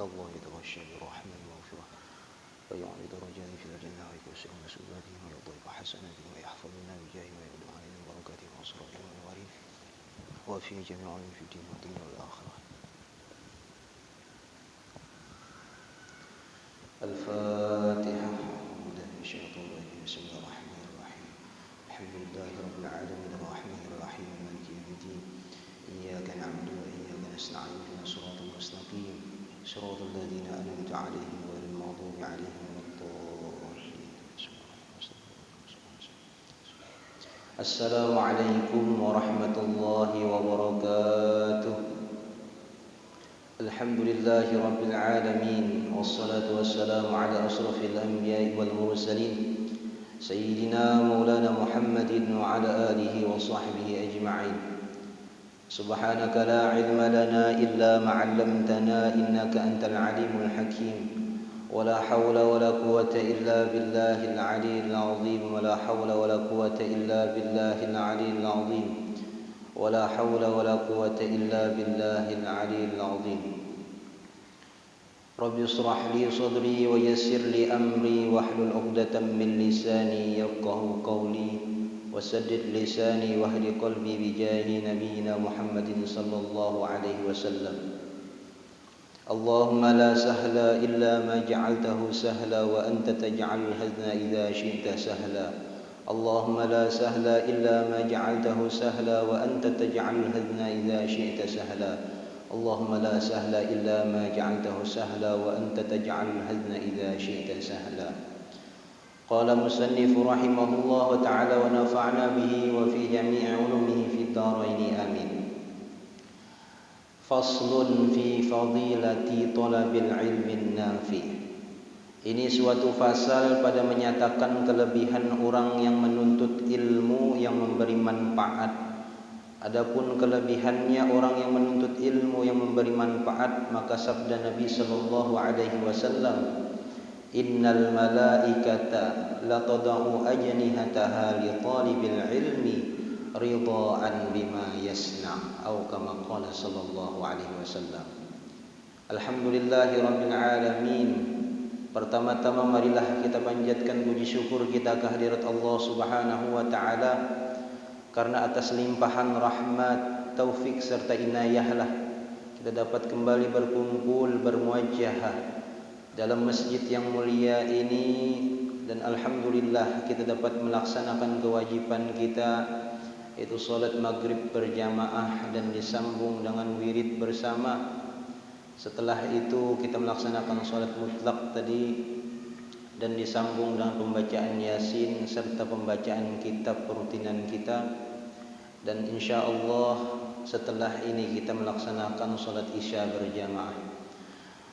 الله يتغشى برحمة ومغفرة ويعلي درجاتي في الجنة ويكسر مسؤولاتي ويضيق حسناتي ويحفظنا بجاه ويعلو علينا بركاته وأسراره ونواره وفي جميع علوم في الدين والدنيا والآخرة. الفاتحة. أعوذ بالله من الشيطان الرجيم. بسم الله الرحمن الرحيم. الحمد لله رب العالمين الرحمن الرحيم مالك يوم الدين إياك نعبد وإياك نستعين اهدنا الصراط المستقيم صراط الذين أنعمت عليهم غير المغضوب عليهم ولا الضالين. السلام عليكم ورحمة الله وبركاته. الحمد لله رب العالمين والصلاة والسلام على أشرف الأنبياء والمرسلين سيدنا مولانا محمد وعلى آله وصحبه أجمعين. سبحانك لا علم لنا إلا ما علمتنا إنك أنت العليم الحكيم ولا حول ولا قوة إلا بالله العلي العظيم ولا حول ولا قوة إلا بالله العلي العظيم ولا حول ولا قوة إلا بالله العلي العظيم. رب اشرح لي صدري ويسر لي أمري واحلل عقدة من لساني يفقهوا قولي وسدد لساني واهد قلبي بجاه نبينا محمد صلى الله عليه وسلم. اللهم لا سهل إلا ما جعلته سهلا وأنت تجعل الحزن إذا شئت سهلا. اللهم لا سهل إلا ما جعلته سهلا وأنت تجعل الحزن إذا شئت سهلا. اللهم لا سهل إلا ما جعلته سهلا وأنت تجعل الحزن إذا شئت سهلا. قال المصنف رحمه الله تعالى ونفعنا به وفي جميع علومه في الدارين آمين. فصل في فضيلة طلب العلم النافع. Ini suatu fasal pada menyatakan kelebihan orang yang menuntut ilmu yang memberi manfaat. Adapun kelebihannya orang yang menuntut ilmu yang memberi manfaat, maka sabda Nabi sallallahu alaihi wasallam, innal malaikata la tad'u ajnihataha li talibil ilmi ridhaan bima yasna' atau kama qala sallallahu alaihi wasallam. Alhamdulillahirabbil alamin. Pertama-tama marilah kita panjatkan puji syukur kita kehadirat Allah Subhanahu wa taala karena atas limpahan rahmat, taufik serta inayahlah kita dapat kembali berkumpul bermuajahah dalam masjid yang mulia ini, dan alhamdulillah kita dapat melaksanakan kewajiban kita yaitu salat maghrib berjamaah dan disambung dengan wirid bersama. Setelah itu kita melaksanakan salat mutlak tadi dan disambung dengan pembacaan Yasin serta pembacaan kitab rutinan kita, dan insyaallah setelah ini kita melaksanakan salat Isya berjamaah.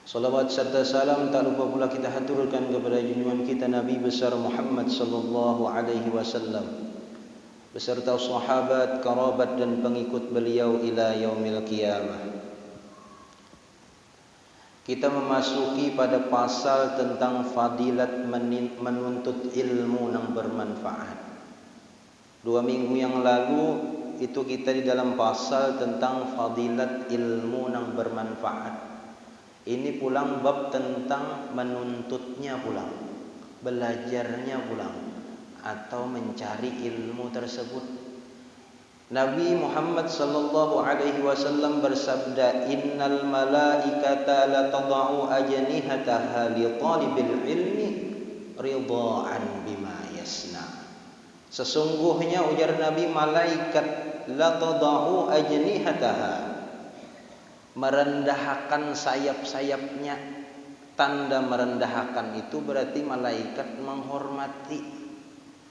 Salawat serta salam tak lupa pula kita haturkan kepada junjungan kita Nabi besar Muhammad sallallahu alaihi wasallam beserta sahabat, kerabat dan pengikut beliau ila yaumil qiyamah. Kita memasuki pada pasal tentang fadilat menuntut ilmu yang bermanfaat. 2 minggu yang lalu itu kita di dalam pasal tentang fadilat ilmu yang bermanfaat. Ini pulang bab tentang menuntutnya pulang, belajarnya pulang, atau mencari ilmu tersebut. Nabi Muhammad sallallahu alaihi wasallam bersabda, innal malaikata la tad'u ajnihataha li talibil ilmi ridhaan bima yasna. Sesungguhnya ujar Nabi, malaikat la tad'u ajnihataha, merendahkan sayap-sayapnya. Tanda merendahkan itu berarti malaikat menghormati.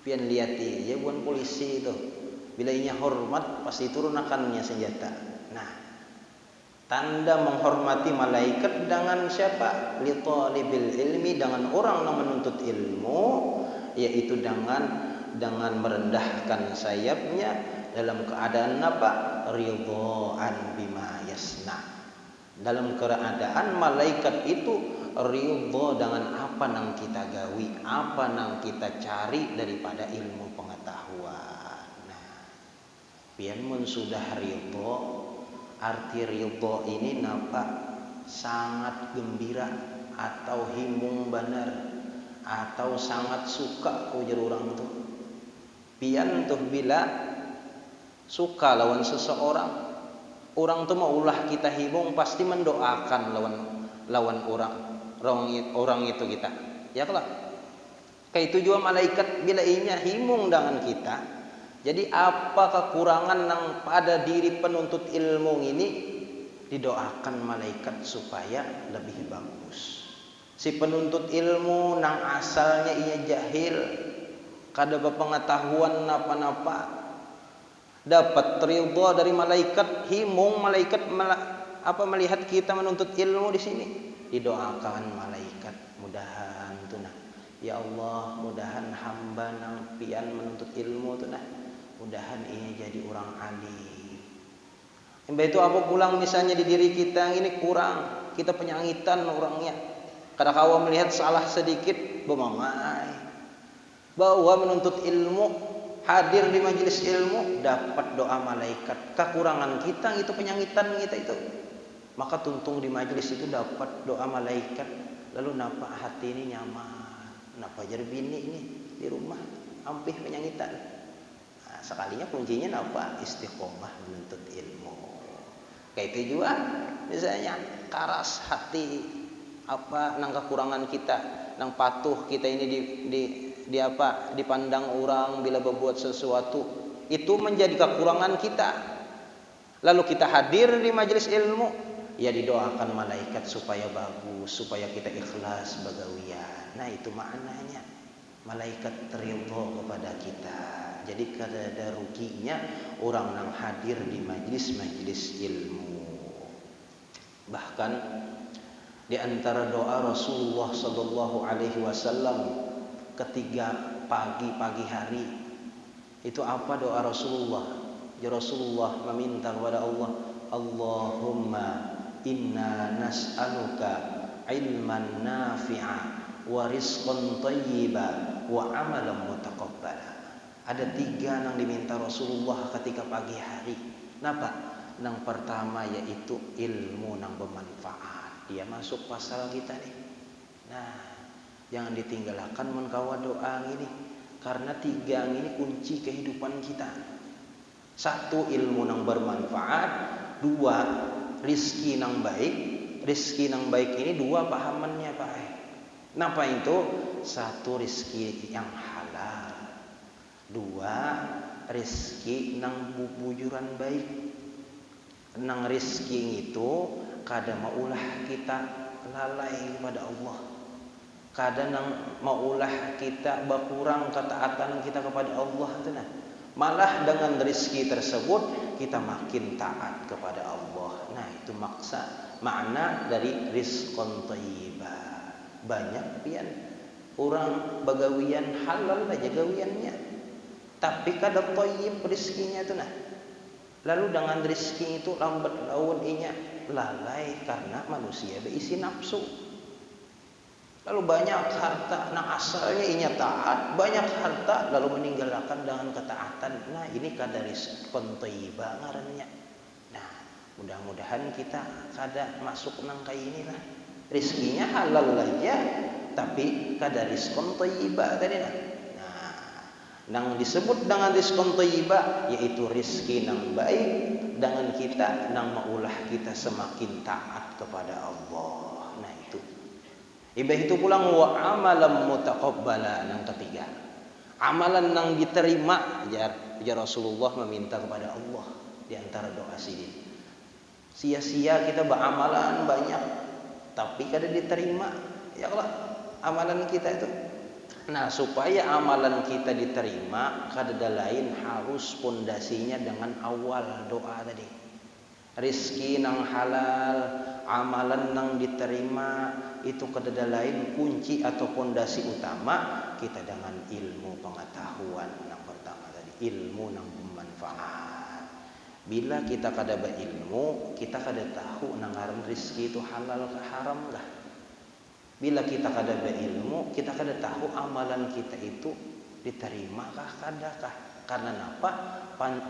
Pian liati ya bukan polisi itu. Bila inya hormat pasti turunakannya senjata. Nah, tanda menghormati malaikat dengan siapa? Li talibil ilmi, dengan orang yang menuntut ilmu, yaitu dengan merendahkan sayapnya dalam keadaan apa? Ridhaan bima yasna. Dalam keadaan malaikat itu ridha dengan apa yang kita gawi, apa yang kita cari daripada ilmu pengetahuan. Pian mun sudah ridho, arti ridho ini napa? sangat gembira atau himung benar atau sangat suka ujar orang tuh. Pian tuh bila suka lawan seseorang, orang tuh mau ulah kita himung pasti mendoakan lawan orang itu kita. Ya kalau kayak itu juga malaikat bila inya himung dengan kita. Jadi apa kekurangan yang pada diri penuntut ilmu ini didoakan malaikat supaya lebih bagus. Si penuntut ilmu nang asalnya ia jahil, kada berpengetahuan napa-napa, dapat ridha dari malaikat, himung malaikat melihat kita menuntut ilmu di sini, didoakan malaikat mudahan tunah. Ya Allah, mudahan hamba nang pian menuntut ilmu tunah, mudahan ia jadi orang alim. Mbak itu apa pulang misalnya di diri kita ini kurang, kita penyangitan orangnya. Kadang kawa melihat salah sedikit, bemamai. Bahwa menuntut ilmu, hadir di majelis ilmu, dapat doa malaikat. Kekurangan kita itu penyangitan kita itu. Maka tuntung di majelis itu dapat doa malaikat. Lalu napa hati ini nyaman, napa jar bini ini di rumah, ampih penyangitan. Nah, sekalinya kuncinya napa? Istiqomah menuntut ilmu. Kayak itu juga misalnya karas hati apa nang kekurangan kita, nang patuh kita ini dipandang orang bila berbuat sesuatu itu menjadi kekurangan kita. Lalu kita hadir di majelis ilmu, ya didoakan malaikat supaya bagus, supaya kita ikhlas bagawian. Nah itu maknanya malaikat ridha kepada kita. Jadi kada ada ruginya orang yang hadir di majelis ilmu. Bahkan di antara doa Rasulullah sallallahu alaihi wasallam ketika pagi hari itu apa doa Rasulullah? Ya Rasulullah meminta kepada Allah, Allahumma inna nas'aluka ilman nafi'a wa rizqan thayyiba wa amalan mutaqabbala. Ada 3 yang diminta Rasulullah ketika pagi hari. Napa? Yang pertama yaitu ilmu yang bermanfaat. Dia masuk pasal kita nih. Nah, jangan ditinggalkan menkawa doa ini, karena 3 ini kunci kehidupan kita. 1 ilmu yang bermanfaat, 2 rizki yang baik. Rizki yang baik ini 2 pahamannya Pak. Napa itu? 1 rizki yang halal, 2 rizki yang bujuran baik. Nang rizki itu kada maulah kita lalai kepada Allah, kada nang maulah kita berkurang ketaatan kita kepada Allah itu nah. Malah dengan rezeki tersebut kita makin taat kepada Allah. Nah itu makna dari rizqan thayyibah. Banyak pian orang bagawian halal aja gawiannya, tapi kada thayyib rezekinya itu nah. Lalu dengan rezeki itu lambat laun inya lalai karena manusia berisi nafsu. Lalu banyak harta, nah asalnya inya taat, banyak harta lalu meninggalkan dengan ketaatan. Nah ini kada rizqan thayyibah ngarannya. Nah mudah-mudahan kita kada masuk nang kayak inilah. Rizkinya halal aja, tapi kada rizqan thayyibah tadi nah. Nang disebut dengan rizqan thayyibah yaitu rizki nang baik dengan kita nang maulah kita semakin taat kepada Allah. Nah itu. Ibah itu pulang wa amalan mutaqabbala nang ketiga. Amalan nang diterima ajar Rasulullah meminta kepada Allah di antara doa sini. Sia-sia kita beramalan banyak tapi kada diterima. Ya Allah, amalan kita itu. Nah, supaya amalan kita diterima, kada lain harus pondasinya dengan awal doa tadi. Rizki nang halal, amalan nang diterima, itu kada lain kunci atau pondasi utama kita dengan ilmu pengetahuan yang pertama tadi, ilmu nang bermanfaat. Bila kita kada berilmu, kita kada tahu nang ngaran rizki itu halal ke haram kah. Bila kita kada berilmu, kita kada tahu amalan kita itu diterima kah kadakah. Karena apa?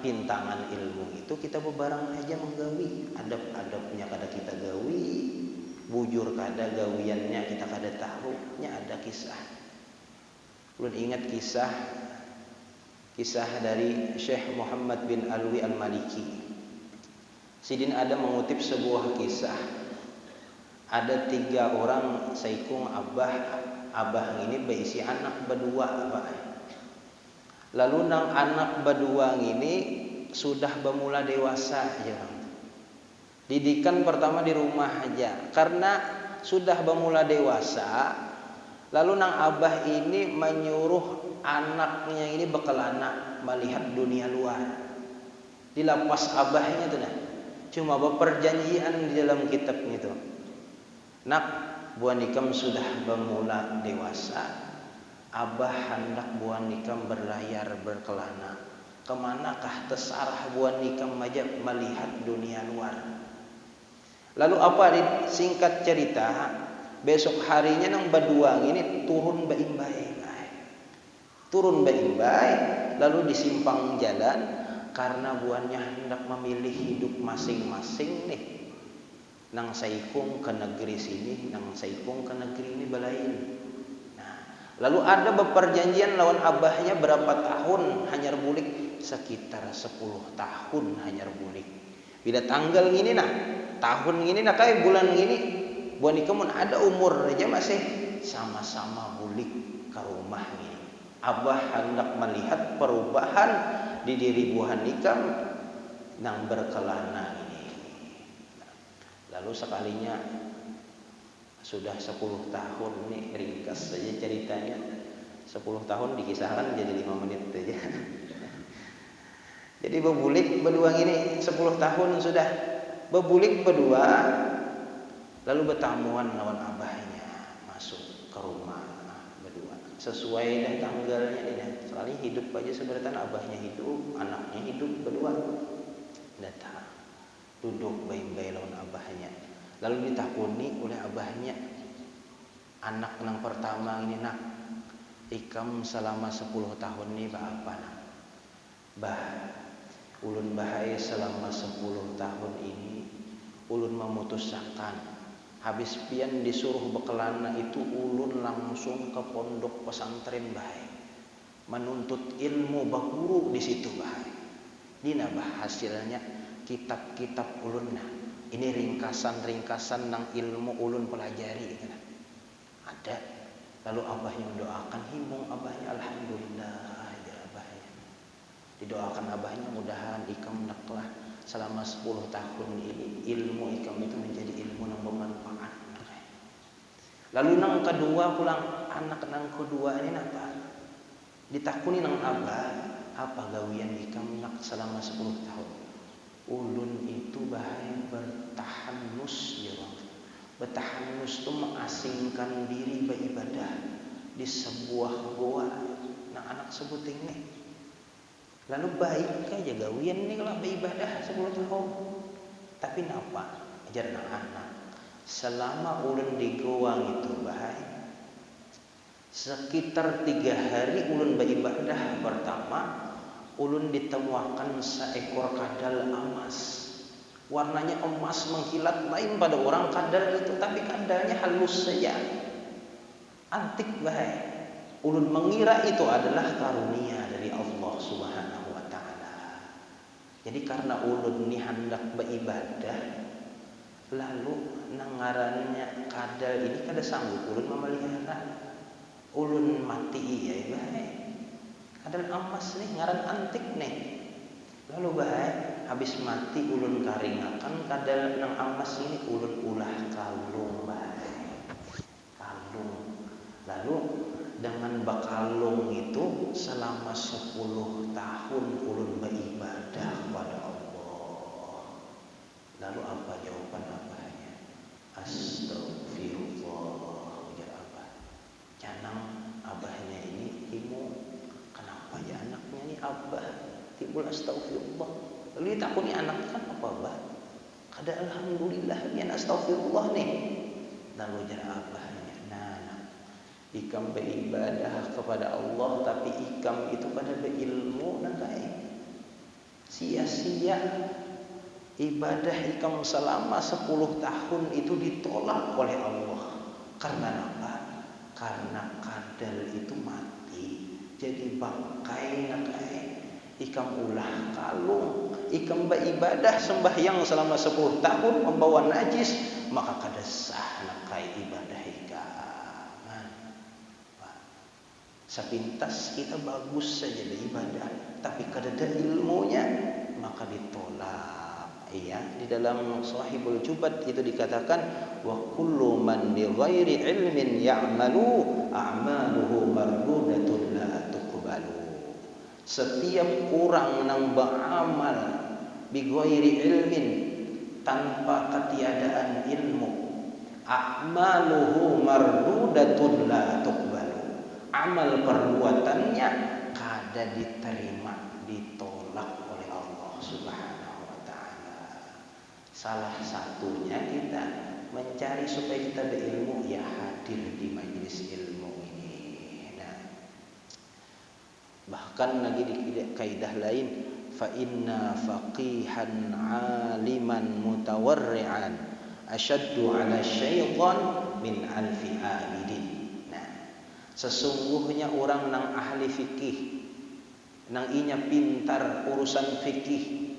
Pintangan ilmu itu kita bebarang aja menggawi, adab-adabnya kada kita gawi. bujur kada gawiannya kita kada tahu nya ada kisah. Ulun ingat kisah dari Syekh Muhammad bin Alwi Al-Maliki. Sidin ada mengutip sebuah kisah. Ada 3 orang saikung abah ini berisi anak berdua, Pak. Lalu nang anak berdua ini sudah bermula dewasa aja, Bang. Didikan pertama di rumah aja. Karena sudah bermula dewasa, lalu nang abah ini menyuruh anaknya ini bekelana melihat dunia luar. Dilapas abahnya tuh nah. Cuma berperjanjian di dalam kitab itu. Nak, buan ikam sudah bermula dewasa, abah hendak buan ikam berlayar berkelana. Kemanakah terserah buan ikam aja melihat dunia luar. Lalu apa singkat cerita, besok harinya nang berdua ini turun baimbai. Turun baimbai, lalu di simpang jalan karena buannya hendak memilih hidup masing-masing nih. Nang saikung ke negeri sini, nang saikung ke negeri ini belain. Nah, lalu ada berperjanjian lawan abahnya berapa tahun hanyar bulik, sekitar 10 tahun hanyar bulik. Bila tanggal gini nah, tahun gini nah kayak bulan gini, buan ikamun ada umur aja masih sama-sama bulik ke rumah ini. Abah hendak melihat perubahan di diri buhan ikam nang berkelana ini. Lalu sekalinya sudah 10 tahun nih, ringkas saja ceritanya. 10 tahun dikisahkan jadi 5 menit saja. Jadi berbulik berdua ini 10 tahun sudah berbulik berdua, lalu bertamuan lawan abahnya masuk ke rumah berdua. Sesuai dengan tanggalnya ini. Sekali hidup aja sebenarnya abahnya hidup, anaknya hidup berdua. Datang duduk baik-baik lawan abahnya. Lalu ditakuni oleh abahnya, anak nang pertama ini nak, ikam selama 10 tahun ini apa nak? Bah, ulun bahaya selama 10 tahun ini ulun memutuskan habis pian disuruh bekelana itu ulun langsung ke pondok pesantren bahaya, menuntut ilmu baguru di situ bahaya. Dina bah hasilnya kitab-kitab ulun nah. Ini ringkasan-ringkasan nang ilmu ulun pelajari gitu nah. Ada. Lalu abahnya mendoakan, himung abahnya alhamdulillah ya abahnya. Didoakan abahnya mudahan ikam naklah selama 10 tahun ini ilmu ikam itu menjadi ilmu yang bermanfaat. Lalu nang kedua pulang, anak nang kedua ini apa? Ditakuni nang abah, apa gawian ikam nak selama 10 tahun? Ulun itu bahaya bertahanus ya bang. Bertahanus itu mengasingkan diri beribadah di sebuah goa. Nah anak sebut ini. Lalu baik aja gawian nih kalau beribadah 10 tahun. Tapi napa? Ajar anak. Selama ulun di goa itu bahaya. Sekitar 3 hari ulun beribadah pertama, ulun ditemukan seekor kadal emas. Warnanya emas mengkilat lain pada orang kadal itu, tapi kadalnya halus saja. Antik bahaya. Ulun mengira itu adalah karunia dari Allah Subhanahu wa taala. Jadi karena ulun ni hendak beribadah, lalu nangarannya kadal ini kada sanggup ulun memelihara. Ulun mati ya bahaya. Kadal emas nih ngaran antik nih. Lalu bahaya habis mati ulun karingakan kadal nang emas ini ulun ulah kalung bahaya. Kalung. Lalu dengan bakalung itu selama 10 tahun ulun beribadah kepada Allah. Lalu apa jawaban abahnya? Astagfirullah. Ujar abah. Canang abahnya ini himu. Kenapa ya anaknya ini abah timbul astagfirullah. Lalu ditakuni anak kan apa abah? Kada alhamdulillah bian astagfirullah nih. Lalu ujar abahnya, nah, ikam beribadah kepada Allah tapi ikam itu kada berilmu dan baik. Sia-sia ibadah ikam selama 10 tahun itu ditolak oleh Allah. Karena apa? Karena kadal itu mati, jadi bangkai nakai. Ikam ulah kalung, ikam beribadah sembahyang selama 10 tahun membawa najis, maka kada sah nakai ibadah ikam. Sepintas kita bagus saja beribadah, tapi kada ada ilmunya, maka ditolak. Iya, di dalam Sahihul Jubat itu dikatakan wa kullu man bi ghairi ilmin ya'malu a'maluhu mardudatun la tuqbalu. Setiap orang yang beramal bi ghairi ilmin, tanpa ketiadaan ilmu, a'maluhu mardudatun la tuqbalu. Amal perbuatannya kada diterima, ditolak oleh Allah Subhanahu. Salah satunya kita mencari supaya kita berilmu, ya hadir di majelis ilmu ini. Nah, bahkan lagi di kaidah lain, fa inna faqihan aliman mutawarri'an asyaddu 'ala syaitan min alfi abidin. Nah, sesungguhnya orang nang ahli fikih, nang inya pintar urusan fikih,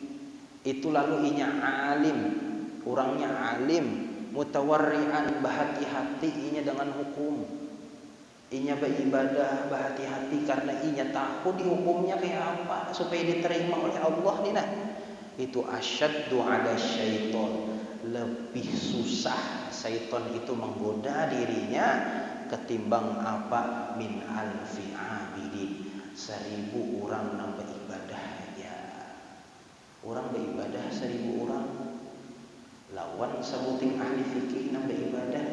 itu lalu inya alim, orangnya alim, mutawarri'an, berhati-hati inya dengan hukum, inya beribadah berhati-hati karena inya tahu di hukumnya kayak apa supaya diterima oleh Allah nih. Nah, itu asyaddu 'ala syaitan, lebih susah syaitan itu menggoda dirinya ketimbang apa, min alfi abidin, 1000 orang yang beribadah. Orang beribadah 1000 orang, lawan sebuting ahli fikih yang beribadah,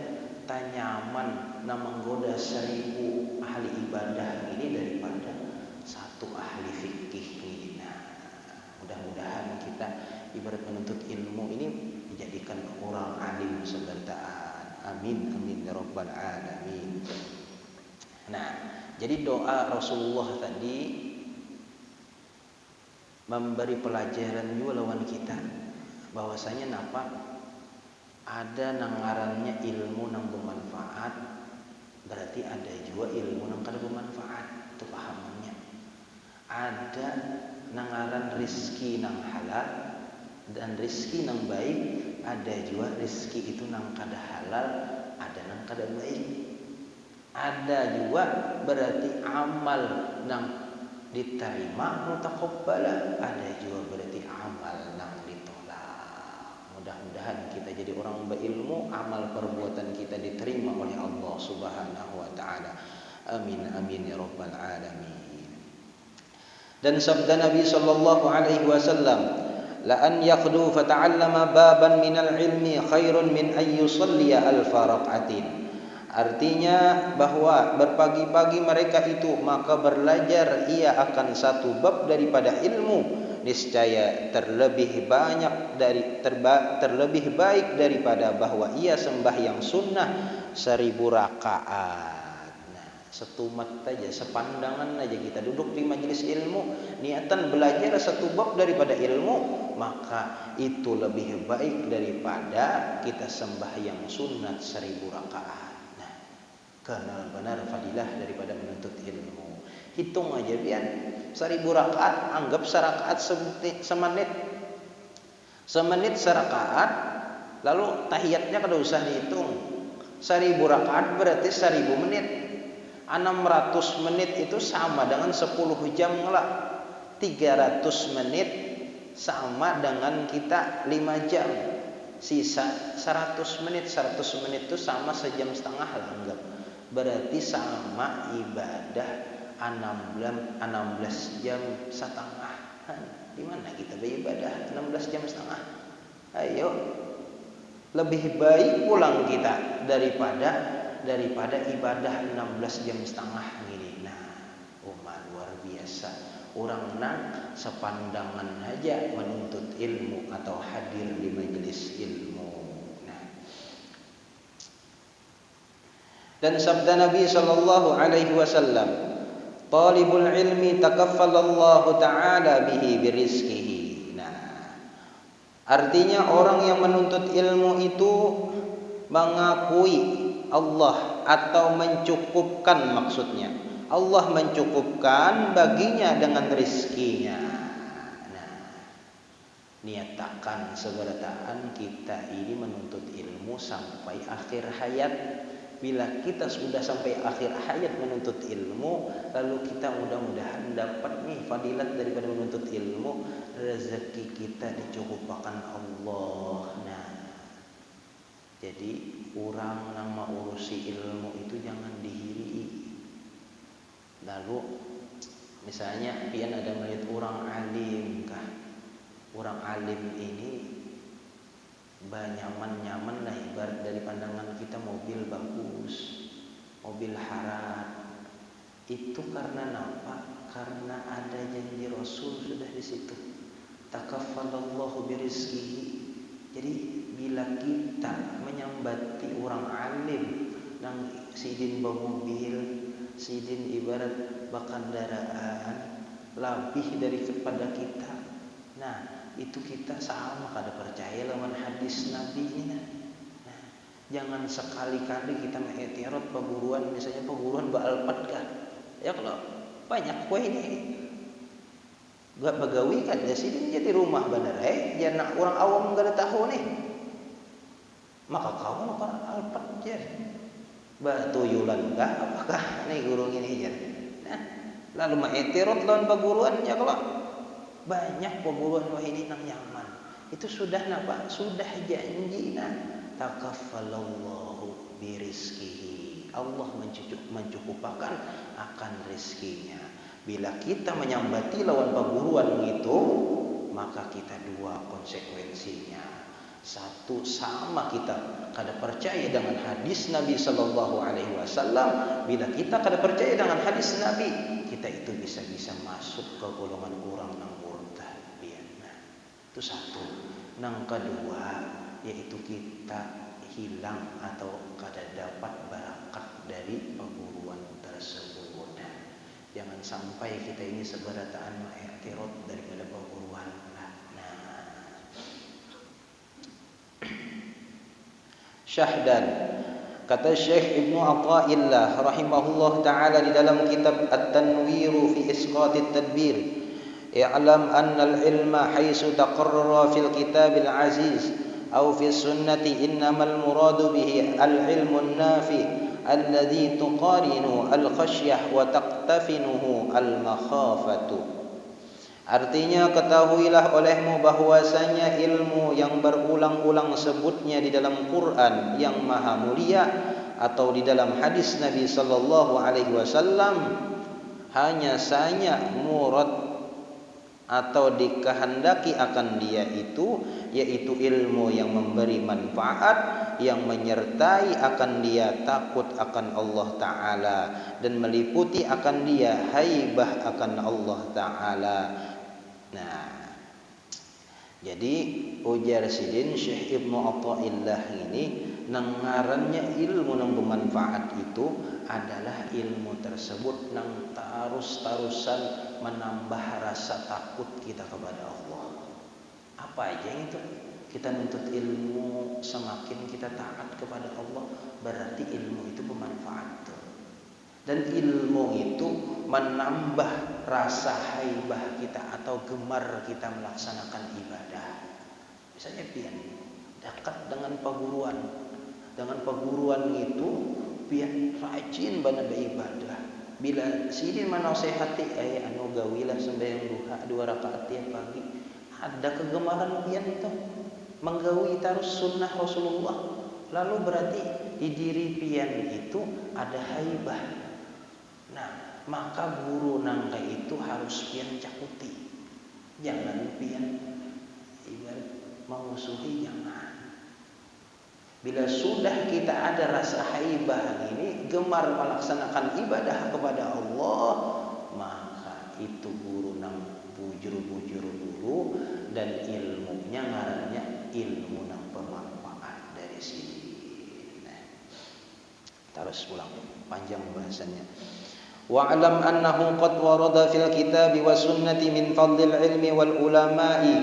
tanyaman yang menggoda 1000 ahli ibadah ini daripada satu ahli fikih ini. Nah, mudah-mudahan kita ibarat menuntut ilmu ini dijadikan orang alim sebentar. Amin amin ya rabbal alamin. Nah, jadi doa Rasulullah tadi memberi pelajaran juga lawan kita, bahwasanya napa ada nangarannya ilmu nang bermanfaat, berarti ada juga ilmu nang kada bermanfaat. Itu pahamannya. Ada nangaran rizki nang halal dan rizki nang baik, ada juga rizki itu nang kada halal, ada nang kada baik. Ada juga berarti amal nang diterima mutaqabbala, ada juga berarti amal yang ditolak. Mudah-mudahan kita jadi orang berilmu, amal perbuatan kita diterima oleh Allah Subhanahu wa taala. Amin amin ya rabbal alamin. Dan sabda Nabi sallallahu alaihi wasallam, la an yakhdu fata'allama baban minal ilmi khairun min an yusalliya alfa raq'atin. Artinya bahwa berpagi-pagi mereka itu maka belajar ia akan satu bab daripada ilmu, niscaya terlebih baik daripada bahwa ia sembahyang sunnah 1000 rakaat. Nah, setumat aja, sepandangan aja kita duduk di majelis ilmu, niatan belajar satu bab daripada ilmu, maka itu lebih baik daripada kita sembahyang sunat 1000 rakaat. Karena benar fadilah daripada menuntut ilmu. Hitung aja biar 1000 rakaat, anggap serakaat semenit. Semenit serakaat, lalu tahiyatnya kada usah dihitung. 1000 rakaat berarti 1000 menit. 600 menit itu sama dengan 10 jam lah. 300 menit sama dengan kita 5 jam. Sisa 100 menit. 100 menit itu sama sejam setengah lah anggap. Berarti sama ibadah 16 jam setengah. Di mana kita beribadah 16 jam setengah? Ayo, lebih baik pulang kita daripada ibadah 16 jam setengah ini. Nah, luar biasa. Orang nang sepandangan aja menuntut ilmu atau hadir di majelis ilmu. Dan sabda Nabi sallallahu alaihi wasallam, talibul ilmi takaffalallahu ta'ala bihi birizqihi. Nah, Artinya orang yang menuntut ilmu itu mengakui Allah atau mencukupkan, maksudnya Allah mencukupkan baginya dengan rizkinya. Nah, niatakan seberataan kita ini menuntut ilmu sampai akhir hayat. Bila kita sudah sampai akhir hayat menuntut ilmu, lalu kita mudah-mudahan dapat nih fadilat daripada menuntut ilmu, rezeki kita dicukupkan Allah. Nah, jadi orang yang mau urusi ilmu itu jangan dihiri. Lalu misalnya pian ada melihat orang alim kah? Orang alim ini nyaman lah, ibarat dari pandangan kita mobil bagus, mobil haram. Itu karena apa? Karena ada janji Rasul sudah di situ. Takaffalallahu birizqihi. Jadi bila kita menyambati orang alim nang sidin mobil, sidin ibarat bakandaraan lebih daripada kita. Nah, itu kita sama kada percaya lawan hadis Nabi ini. Nah, jangan sekali-kali kita mengiktiraf perguruan, misalnya perguruan Ba'alpat kan. Ya kalau banyak kue ini gak begawi kan ya sini jadi rumah benar jangan orang awam gak ada tahu nih. Maka kau orang Alpat je. Batuyulan kah apakah nih guru ini je. Nah, lalu mengiktiraf lawan perguruan ya kalau banyak perguruan wah ini nang nyaman. Itu sudah napa? Sudah janji nah. Takaffalallahu birizqihi. Allah mencukupkan akan rezekinya. Bila kita menyambati lawan perguruan itu, maka kita dua konsekuensinya. Satu, sama kita kada percaya dengan hadis Nabi sallallahu alaihi wasallam. Bila kita kada percaya dengan hadis Nabi, kita itu bisa masuk ke golongan orang nang murtad. Itu satu. Nang kedua, yaitu kita hilang atau kada dapat barakat dari perguruan tersebut. Jangan sampai kita ini seberataan mengiktiraf daripada perguruan. Syahdan, kata Syekh Ibnu Athaillah rahimahullah taala di dalam kitab At-Tanwir fi Isqat at-Tadbir, i'lam anna al-ilma haitsu taqarrara fil kitab al-aziz aw fi sunnati innamal muradu bihi al-ilmu an-nafi alladhi tuqarinu al-khashyah wa taqtafinuhu al-makhafatu. Artinya ketahuilah olehmu bahwasanya ilmu yang berulang-ulang sebutnya di dalam Quran yang maha mulia atau di dalam hadis Nabi sallallahu alaihi wasallam hanya saja murad atau dikehendaki akan dia itu, yaitu ilmu yang memberi manfaat, yang menyertai akan dia takut akan Allah Ta'ala, dan meliputi akan dia haibah akan Allah Ta'ala. Nah, jadi ujar sidin Syekh Ibnu Athaillah ini nengarannya ilmu yang bermanfaat itu adalah ilmu tersebut nang terus-terusan menambah rasa takut kita kepada Allah. Apa aja yang itu? Kita nuntut ilmu, semakin kita taat kepada Allah, berarti ilmu itu bermanfaat. Dan ilmu itu menambah rasa haibah kita atau gemar kita melaksanakan ibadah. Misalnya pian dekat dengan perguruan. Dengan perguruan itu pian rajin benar beribadah. Bila sidin menasehati anu gawilah sembahyang duha 2 rakaat tiap pagi. Ada kegemaran pian itu menggawi terus sunnah Rasulullah. Lalu berarti di diri pian itu ada haibah. Nah, maka guru nangka itu harus pian cakuti. Jangan pian ibarat mengusuhi, jangan. Bila sudah kita ada rasa haibah ini, gemar melaksanakan ibadah kepada Allah, maka itu guru nang bujur-bujur dulu dan ilmunya ngarannya ilmu nang bermanfaat dari sini. Nah, terus pulang panjang bahasannya. Wa'lam annahu qad warada fil kitab wa sunnati min fadlil ilmi wal ulama'i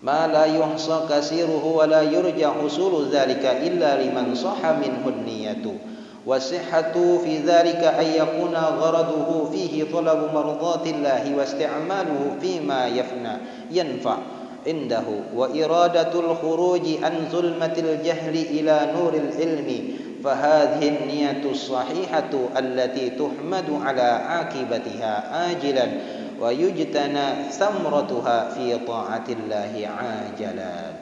ma la yuhsa kasiruhu wa la yurja husulu dzalika illa liman sahha minhu an-niyatu wa sihhatu fi dzalika ay yakuna gharaduhu fihi talabu mardatillahi wa isti'maluhu fima yanfa indahu wa iradatul khuruji an zulmatil jahli ila nuril ilmi fahadhihi an-niyatu as-sahihatu allati tuhmadu ala akibatiha ajilan wa yujtana samratuha fi ta'atillahi ajalan.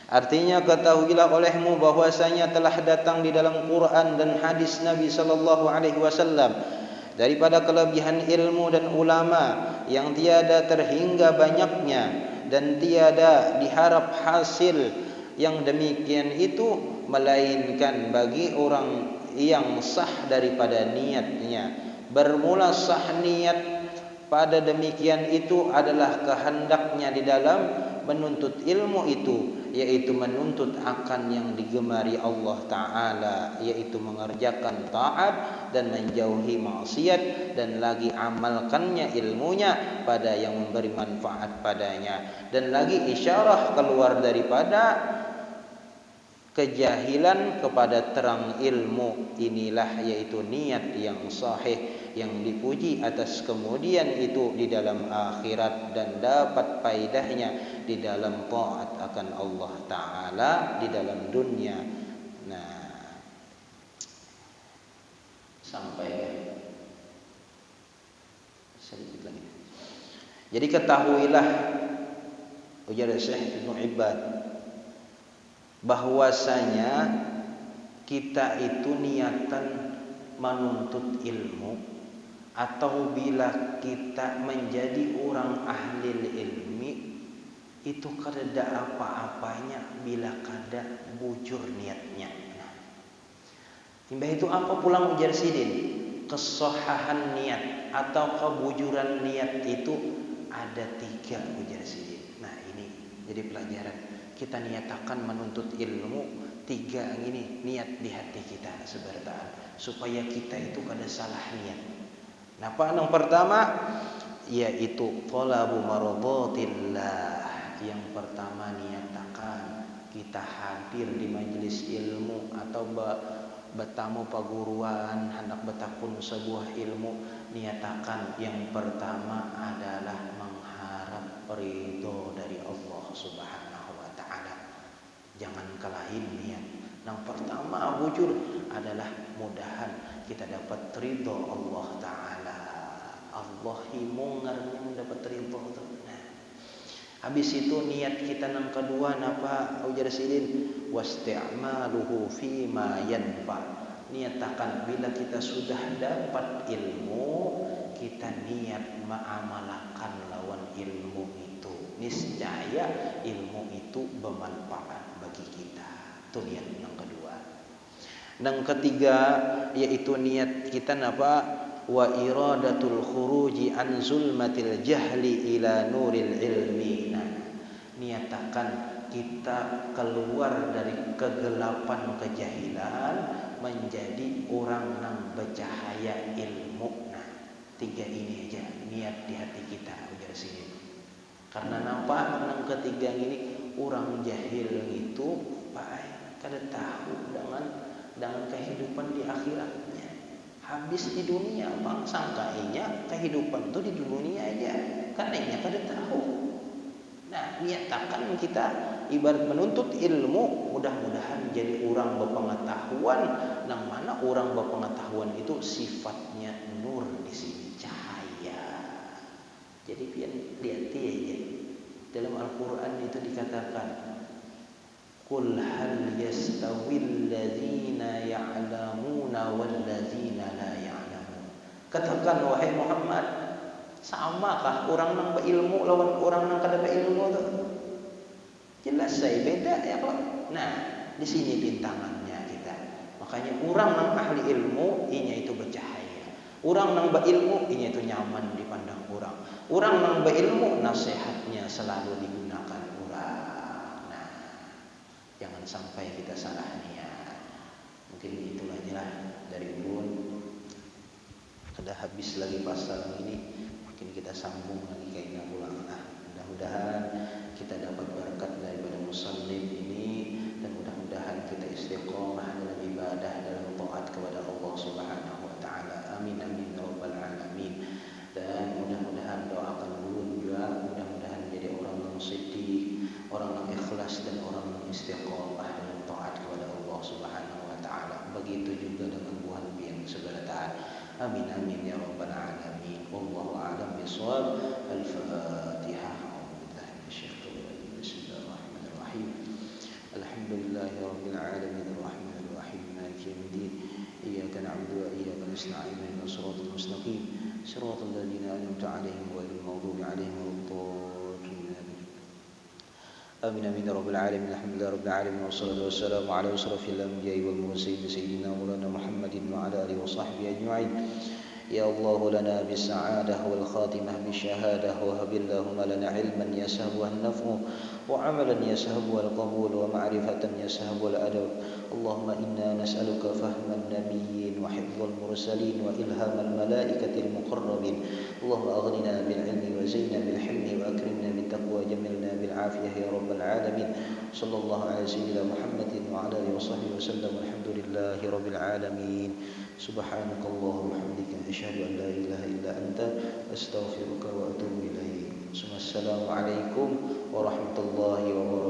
Artinya, ketahuilah olehmu bahwasanya telah datang di dalam Quran dan hadis Nabi sallallahu alaihi wasallam daripada kelebihan ilmu dan ulama yang tiada terhingga banyaknya dan tiada diharap hasil yang demikian itu melainkan bagi orang yang sah daripada niatnya. Bermula sah niat pada demikian itu adalah kehendaknya di dalam menuntut ilmu itu, yaitu menuntut akan yang digemari Allah Ta'ala, yaitu mengerjakan taat dan menjauhi maksiat, dan lagi amalkannya ilmunya pada yang memberi manfaat padanya, dan lagi isyarah keluar daripada kejahilan kepada terang ilmu. Inilah yaitu niat yang sahih yang dipuji atas kemudian itu di dalam akhirat dan dapat faedahnya di dalam taat akan Allah Ta'ala di dalam dunia. Nah, sampai sedikit lagi. Jadi ketahuilah, ujar Syekh Ibnu Ibad, bahwasanya kita itu niatan menuntut ilmu, atau bila kita menjadi orang ahli ilmi itu kada apa-apanya bila kada bujur niatnya. Imbah itu apa pulang ujar sidin? Kesohahan niat atau kebujuran niat itu ada 3 ujar sidin. Nah, ini jadi pelajaran. Kita niatakan menuntut ilmu 3 ini niat di hati kita sebertaan supaya kita itu kada salah niat. Napa? Yang pertama yaitu talabu maradatillah. Yang pertama niatakan kita hadir di majelis ilmu atau bertamu paguruan hendak bertakun sebuah ilmu, niatakan yang pertama adalah mengharap ridho dari Allah Subhanahu wa Ta'ala. Jangan kalahin niat. Yang pertama bujur adalah mudahan kita dapat ridho Allah Ta'ala. Allah himungarnya mendapat ridho itu. Nah, habis itu niat kita yang kedua napa ujar sidin? Wasti'maluhu fima yanfa. Niatakan bila kita sudah dapat ilmu, kita niat mengamalkan lawan ilmu itu. Niscaya ilmu itu bermanfaat bagi kita. Itu niat yang kedua. Yang ketiga yaitu niat kita napa? Wa iradatul khuruji an zulmatil jahli ila nuril ilmi. Nah, niatakan kita keluar dari kegelapan kejahilan menjadi orang yang bercahaya ilmu. Nah, 3 ini aja niat di hati kita ujar sini. Karena nampak yang ketiga ini orang jahil itu kada tahu dengan kehidupan di akhiratnya. Habis di dunia bang sangkainya kehidupan itu di dunia aja, karena kada tahu. Nah, niatakan kita ibarat menuntut ilmu, mudah-mudahan jadi orang berpengetahuan, yang mana orang berpengetahuan itu sifatnya nur di sini, cahaya. Jadi pian lihat aja dalam Al-Qur'an itu dikatakan Qul hal yastawil ladzina ya'lamuna wal ladzina la ya'lamun. Katakan wahai Muhammad, samakah orang yang berilmu lawan orang yang kada berilmu tu? Jelas saya beda ya kok. Nah, di sini bintangannya kita. Makanya orang yang ahli ilmu inya itu bercahaya. Orang yang berilmu inya itu nyaman dipandang orang. Orang yang berilmu nasihatnya selalu digunakan orang. Nah, jangan sampai kita salah niat. Mungkin itu aja lah dari ulun. Kada habis lagi pasal ini. Mungkin kita sambung lagi kayaknya ulang lah. Mudah-mudahan kita dapat berkat daripada muslim ini, dan mudah-mudahan kita istiqomah dalam ibadah, dalam taat kepada Allah Subhanahu wa taala. Amin amin ya rabbal alamin. Dan mudah-mudahan doakan dulu juga, mudah-mudahan jadi orang yang siddiq, orang yang ikhlas, dan orang yang istiqomah dalam taat kepada Allah Subhanahu wa taala. Begitu juga dengan Bu Hanbi yang segala taat. Amin amin ya rabbal alamin. Wallahu a'lam bishawab. Al-Fatihah. A'udzubillahi minasyaitonir rajim. Bismillahirrahmanirrahim. Alhamdulillahi rabbil alamin arrahmanir rahim maliki yaumiddin. Iyyaka na'budu wa iyyaka nasta'in ihdinas siratal mustaqim siratal ladzina an'amta 'alaihim ghairil maghdubi 'alaihim waladdallin. Amin amin ya rabbal alamin. Alhamdulillahi rabbil alamin wassalatu wassalamu ala asrofil anbiya'i wal mursalin sayyidina maulana Muhammadin wa ala alihi wa sahbihi ajma'in. Ya Allah lana bis-sa'adah wal khatimah bis-syahadah wa hab Allahumma lana ilman yashabu an-naf'u wa 'amalan yashabu al-qabul wa ma'rifatan yashabu al-adab. Allahumma inna nas'aluka fahman nabiyyin wa hifdzal mursalin wa ilhamal malaikatil muqarrabin. Allahumma aghnina bil ilmi wa zayyinna bil hilmi wa akrimna bit taqwa jamilna bil afiyah ya rabbal alamin. Sallallahu ala sayyidina Muhammadin wa ala alihi wa sahbihi wa sallam. Alhamdulillahi rabbil alamin. Subhanakallahumma wa bihamdika asyhadu an la ilaha illa anta astaghfiruka wa atubu ilaik. Assalamualaikum warahmatullahi wabarakatuh.